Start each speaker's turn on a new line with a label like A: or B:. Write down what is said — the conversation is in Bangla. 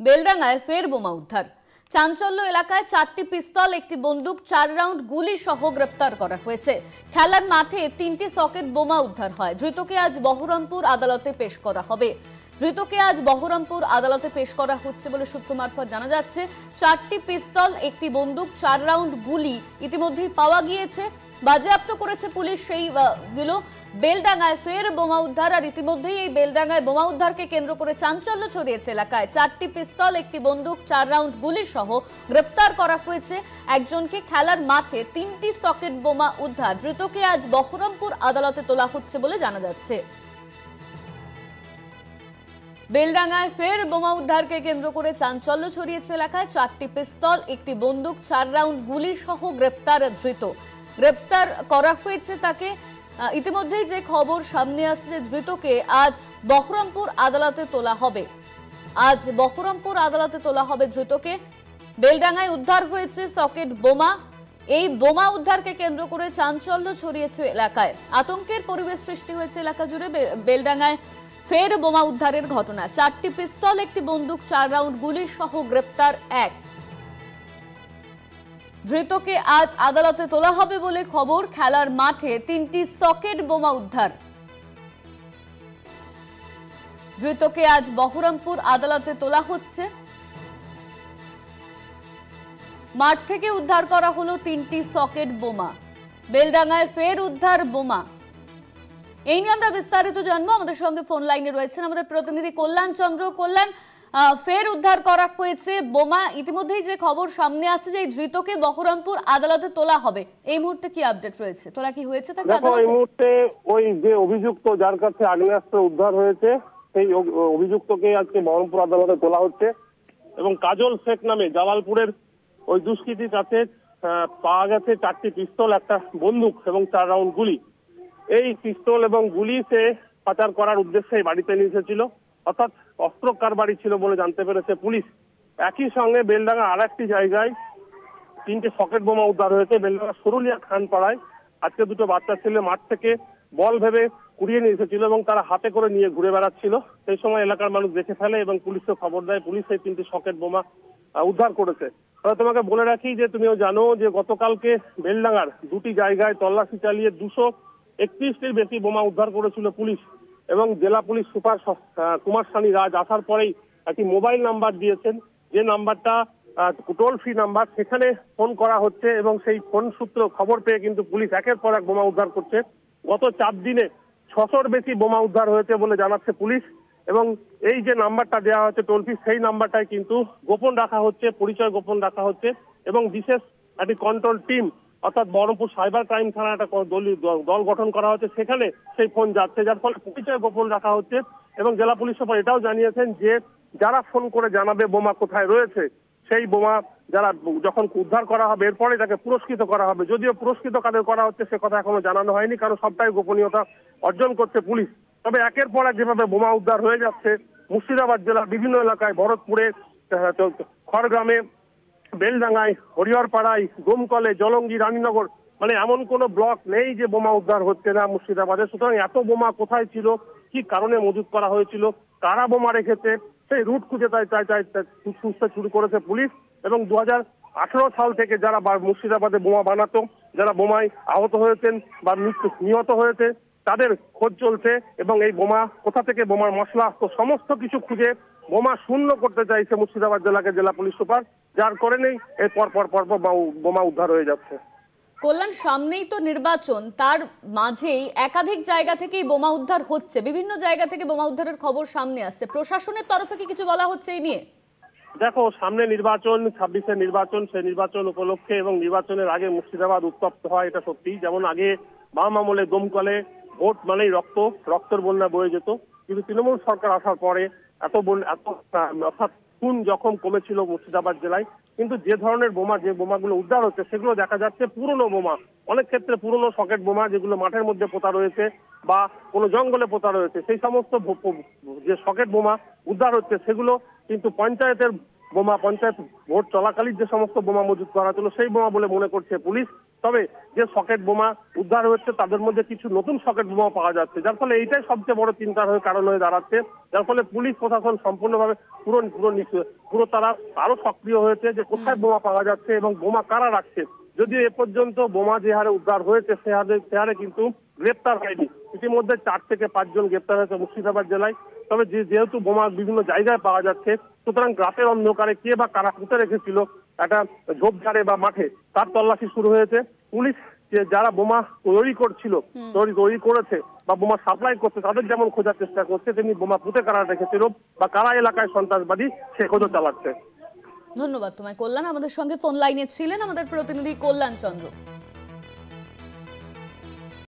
A: বেলডাঙ্গায় ফের বোমা উদ্ধার। চাঞ্চল্য এলাকায় 4টি পিস্তল, একটি বন্দুক, 4 রাউন্ড গুলি সহ গ্রেপ্তার করা হয়েছে। খেলার মাঠে 3টি সকেট বোমা উদ্ধার হয়। ধৃতকে আজ বহরমপুর আদালতে পেশ করা হবে। ধৃতকে আজ বহরমপুর আদালতে পেশ করা হচ্ছে বলে সূত্র মারফত জানা যাচ্ছে। 4টি পিস্তল, একটি বন্দুক, 4 রাউন্ড গুলি ইতিমধ্যেই পাওয়া গিয়েছে, বাজেয়াপ্ত করেছে পুলিশ সেইগুলো। বেলডাঙ্গায় ফের বোমা উদ্ধার, আর ইতিমধ্যেই এই বেলডাঙ্গায় বোমা উদ্ধারকে কেন্দ্র করে চাঞ্চল্য ছড়িয়েছে এলাকায়। 4টি পিস্তল, একটি বন্দুক, 4 রাউন্ড গুলি সহ গ্রেপ্তার করা হয়েছে একজনকে। খেলার মাঠে 3টি সকেট বোমা উদ্ধার। ধৃতকে আজ বহরমপুর আদালতে তোলা হচ্ছে বলে জানা যাচ্ছে। বেলডাঙ্গায় ফের বোমা উদ্ধারকে কেন্দ্র করে চাঞ্চল্য ছড়িয়েছে এলাকায়। 4টি পিস্তল, একটি বন্দুক, 4 রাউন্ড গুলি সহ গ্রেপ্তার ধৃত। গ্রেপ্তার করা হয়েছে তাকে। ইতিমধ্যেই যে খবর সামনে আসছে, ধৃতকে আজ বহরমপুর আদালতে তোলা হবে। আজ বহরমপুর আদালতে তোলা হবে ধৃতকে। বেলডাঙ্গায় উদ্ধার হয়েছে সকেট বোমা। এই বোমা উদ্ধারকে কেন্দ্র করে চাঞ্চল্য ছড়িয়েছে এলাকায়। আতঙ্কের পরিবেশ সৃষ্টি হয়েছে এলাকা জুড়ে। বেলডাঙ্গায় ফের বোমা উদ্ধারের ঘটনা। 4টি পিস্তল, একটি বন্দুক, 4 রাউন্ড গুলি সহ গ্রেপ্তার এক। ধৃতকে আজ আদালতে তোলা হবে বলে খবর। খেলার মাঠে 3টি সকেট বোমা উদ্ধার। ধৃতকে আজ বহরমপুর আদালতে তোলা হচ্ছে। মাঠ থেকে উদ্ধার করা হলো 3টি সকেট বোমা। বেলডাঙ্গায় ফের উদ্ধার বোমা। এই নিয়ে আমরা বিস্তারিত জানবো। আমাদের সঙ্গে ফোন লাইনে রয়েছেন আমাদের প্রতিনিধি কল্যাণ চন্দ্র। কল্যাণ, ফের উদ্ধার করা হয়েছে বোমা। ইতিমধ্যেই যে খবর সামনে আছে যে ধৃতকে বহরমপুর আদালতে তোলা হবে, এই মুহূর্তে কি আপডেট রয়েছে? তোলা কি হয়েছে তাকে আদালতে?
B: এই মুহূর্তে ওই যে অভিযুক্ত যার কাছে আগ্নেয়াস্ত্র উদ্ধার হয়েছে, সেই অভিযুক্তকে আজকে বহরমপুর আদালতে তোলা হচ্ছে। এবং কাজল শেখ নামে জালালপুরের ওই দুষ্কৃতীর কাছে পাওয়া গেছে 4টি পিস্তল, একটা বন্দুক এবং 4 রাউন্ড গুলি। এই পিস্তল এবং গুলি সে পাচার করার উদ্দেশ্যে বাড়িতে নিয়ে এসেছিল, অর্থাৎ অস্ত্র কারবারি ছিল বলে জানতে পেরেছে পুলিশ। একই সঙ্গে বেলডাঙ্গা আর একটি জায়গায় 3টে সকেট বোমা উদ্ধার হয়েছে। বেলডাঙ্গা সরুলিয়া খানপাড়ায় আজকে দুটো বাচ্চা ছেলে মাঠ থেকে বল ভেবে কুড়িয়ে নিয়ে এসেছিল এবং তারা হাতে করে নিয়ে ঘুরে বেড়াচ্ছিল। সেই সময় এলাকার মানুষ দেখে ফেলে এবং পুলিশকে খবর দেয়। পুলিশ এই 3টি সকেট বোমা উদ্ধার করেছে। তবে তোমাকে বলে রাখি যে তুমিও জানো যে গতকালকে বেলডাঙ্গার 2টি জায়গায় তল্লাশি চালিয়ে 231টির বেশি বোমা উদ্ধার করেছিল পুলিশ। এবং জেলা পুলিশ সুপার কুমার সানি রাজ আসার পরেই একটি মোবাইল নাম্বার দিয়েছেন, যে নাম্বারটা টোল ফ্রি নাম্বার। সেখানে ফোন করা হচ্ছে এবং সেই ফোন সূত্র খবর পেয়ে কিন্তু পুলিশ একের পর এক বোমা উদ্ধার করছে। গত 4 দিনে 600-র বেশি বোমা উদ্ধার হয়েছে বলে জানাচ্ছে পুলিশ। এবং এই যে নাম্বারটা দেওয়া হচ্ছে টোল ফ্রি, সেই নাম্বারটাই কিন্তু গোপন রাখা হচ্ছে, পরিচয় গোপন রাখা হচ্ছে। এবং বিশেষ একটি কন্ট্রোল টিম, অর্থাৎ বহরমপুর সাইবার ক্রাইম থানা একটা দল গঠন করা হচ্ছে, সেখানে সেই ফোন যাচ্ছে, যার ফলে পরিচয় গোপন রাখা হচ্ছে। এবং জেলা পুলিশ সুপার এটাও জানিয়েছেন যে যারা ফোন করে জানাবে বোমা কোথায় রয়েছে, সেই বোমা যারা যখন উদ্ধার করা হবে এরপরে তাকে পুরস্কৃত করা হবে। যদিও পুরস্কৃত কাদের করা হচ্ছে সে কথা এখনো জানানো হয়নি, কারণ সবটাই গোপনীয়তা অর্জন করছে পুলিশ। তবে একের পর এক যেভাবে বোমা উদ্ধার হয়ে যাচ্ছে মুর্শিদাবাদ জেলার বিভিন্ন এলাকায়, ভরতপুরে, খড়গ্রামে, বেলডাঙ্গায়, হরিহরপাড়ায়, ডোমকলে, জলঙ্গি, রানীনগর, মানে এমন কোনো ব্লক নেই যে বোমা উদ্ধার হচ্ছে না মুর্শিদাবাদে। সুতরাং এত বোমা কোথায় ছিল, কি কারণে মজুত করা হয়েছিল, কারা বোমা রেখেছে, সেই রুট খুঁজে খুঁজতে শুরু করেছে পুলিশ। এবং 2018 সাল থেকে যারা মুর্শিদাবাদে বোমা বানাতো, যারা বোমায় আহত হয়েছেন বা নিহত হয়েছে, তাদের খোঁজ চলছে। এবং এই বোমা কোথা থেকে, বোমার মশলা, তো সমস্ত কিছু খুঁজে বোমা শূন্য করতে চাইছে মুর্শিদাবাদ জেলাকে জেলা পুলিশ সুপার, যার কারণেই এই পর বোমা উদ্ধার হয়ে যাচ্ছে।
A: কল্যাণ, সামনেই তো নির্বাচন, তার মাঝেই একাধিক জায়গা থেকেই বোমা উদ্ধার হচ্ছে, বিভিন্ন জায়গা থেকে বোমা উদ্ধারের খবর সামনে আসছে। প্রশাসনের তরফে কি কিছু বলা হচ্ছে এই নিয়ে?
B: দেখো, সামনে নির্বাচন, 26-এর নির্বাচন, সেই নির্বাচন উপলক্ষে এবং নির্বাচনের আগে মুর্শিদাবাদ উত্তপ্ত হয়, এটা সত্যি। যেমন আগে বাম আমলে দমকলে ভোট মানেই রক্তের বন্যা বয়ে যেত, কিন্তু তৃণমূল সরকার আসার পরে অর্থাৎ খুন জখম কমেছিল মুর্শিদাবাদ জেলায়। কিন্তু যে ধরনের বোমা, যে বোমাগুলো উদ্ধার হচ্ছে সেগুলো দেখা যাচ্ছে পুরনো বোমা, অনেক ক্ষেত্রে পুরনো সকেট বোমা, যেগুলো মাঠের মধ্যে পোতা রয়েছে বা কোনো জঙ্গলে পোতা রয়েছে। সেই সমস্ত যে সকেট বোমা উদ্ধার হচ্ছে সেগুলো কিন্তু পঞ্চায়েতের বোমা পঞ্চায়েত ভোট চলাকালীন যে সমস্ত বোমা মজুত করা ছিল সেই বোমা বলে মনে করছে পুলিশ। তবে যে সকেট বোমা উদ্ধার হচ্ছে তাদের মধ্যে কিছু নতুন সকেট বোমা পাওয়া যাচ্ছে, যার ফলে এইটাই সবচেয়ে বড় চিন্তার কারণ হয়ে দাঁড়াচ্ছে। যার ফলে পুলিশ প্রশাসন সম্পূর্ণভাবে পুরো তারা আরো সক্রিয় হয়েছে যে কোথায় বোমা পাওয়া যাচ্ছে এবং বোমা কারা রাখছে। যদিও এ পর্যন্ত বোমা যে হারে উদ্ধার হয়েছে সে হারে কিন্তু গ্রেপ্তার হয়নি। ইতিমধ্যে 4 থেকে 5 জন গ্রেপ্তার হয়েছে মুর্শিদাবাদ জেলায়। তবে যেহেতু বোমা বিভিন্ন জায়গায় পাওয়া যাচ্ছে, সুতরাং রাতের অন্ধকারে কে বা কারা পুঁতে রেখেছিল একটা ঝোপঝাড়ে বা মাঠে, তার তল্লাশি শুরু হয়েছে। পুলিশ যারা বোমা তৈরি করেছে বা বোমা সাপ্লাই করছে তাদের যেমন খোঁজার চেষ্টা করছে, তেমনি বোমা পুঁতে কারা রেখেছিল বা কারা এলাকায় সন্ত্রাসবাদী সে খোঁজও চালাচ্ছে।
A: ধন্যবাদ তোমায় কল্যাণ। আমাদের সঙ্গে ফোন লাইনে ছিলেন আমাদের প্রতিনিধি কল্যাণ চন্দ্র।